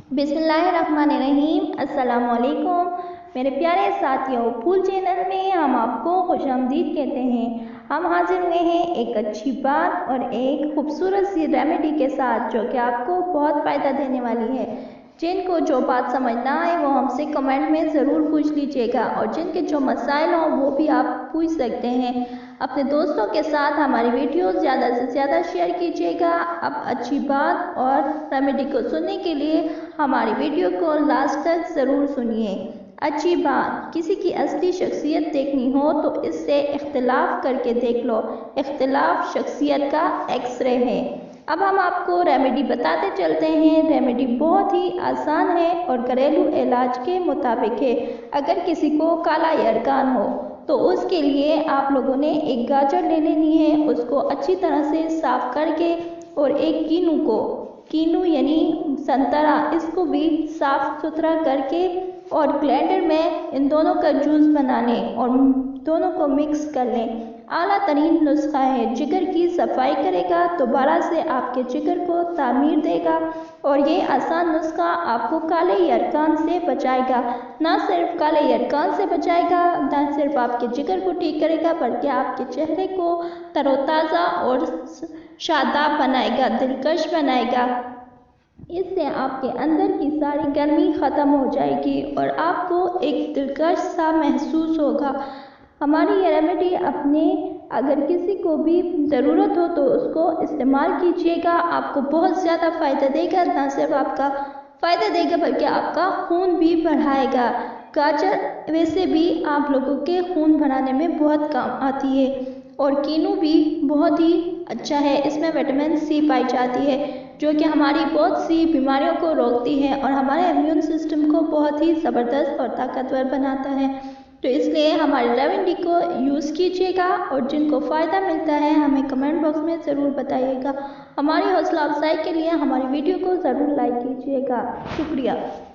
बिस्मिल्लाहिर्रहमानिर्रहीम। अस्सलामुअलैकुम मेरे प्यारे साथियों, फूल चैनल में हम आपको खुशामदीद कहते हैं। हम हाजिर हुए हैं एक अच्छी बात और एक खूबसूरत सी रेमेडी के साथ, जो कि आपको बहुत फ़ायदा देने वाली है। जिनको जो बात समझ ना आए वो हमसे कमेंट में ज़रूर पूछ लीजिएगा, और जिनके जो मसाइल हों वो भी आप पूछ सकते हैं। अपने दोस्तों के साथ हमारी वीडियो ज़्यादा से ज़्यादा शेयर कीजिएगा। अब अच्छी बात और रेमेडी को सुनने के लिए हमारी वीडियो को लास्ट तक ज़रूर सुनिए। अच्छी बात, किसी की असली शख्सियत देखनी हो तो इससे इख्तिलाफ करके देख लो। इख्तिलाफ शख्सियत का एक्सरे है। अब हम आपको रेमेडी बताते चलते हैं। रेमेडी बहुत ही आसान है और घरेलू इलाज के मुताबिक है। अगर किसी को काला यरकान हो तो उसके लिए आप लोगों ने एक गाजर ले लेनी है, उसको अच्छी तरह से साफ करके, और एक कीनू यानी संतरा, इसको भी साफ सुथरा करके और ब्लेंडर में इन दोनों का जूस बनाने और दोनों को मिक्स कर लें। आला तरीन नुस्खा है, जिगर की सफाई करेगा, दोबारा से आपके जिगर को तामीर देगा, और ये आसान नुस्खा आपको काले यरकान से बचाएगा। ना सिर्फ काले यरकान से बचाएगा, ना सिर्फ आपके जिगर को ठीक करेगा, बल्कि आपके चेहरे को तरोताज़ा और शादाब बनाएगा, दिलकश बनाएगा। इससे आपके अंदर की सारी गर्मी ख़त्म हो जाएगी और आपको एक दिलकश सा महसूस होगा। हमारी ये रेमेडी अपने अगर किसी को भी ज़रूरत हो तो उसको इस्तेमाल कीजिएगा। आपको बहुत ज़्यादा फ़ायदा देगा। ना सिर्फ आपका फ़ायदा देगा बल्कि आपका खून भी बढ़ाएगा। गाजर वैसे भी आप लोगों के खून बढ़ाने में बहुत काम आती है, और कीनू भी बहुत ही अच्छा है। इसमें विटामिन सी पाई जाती है, जो कि हमारी बहुत सी बीमारियों को रोकती है और हमारे इम्यून सिस्टम को बहुत ही ज़बरदस्त और ताकतवर बनाता है। तो इसलिए हमारी रेमेडी को यूज़ कीजिएगा, और जिनको फ़ायदा मिलता है हमें कमेंट बॉक्स में ज़रूर बताइएगा। हमारी हौसला अफजाई के लिए हमारी वीडियो को ज़रूर लाइक कीजिएगा। शुक्रिया।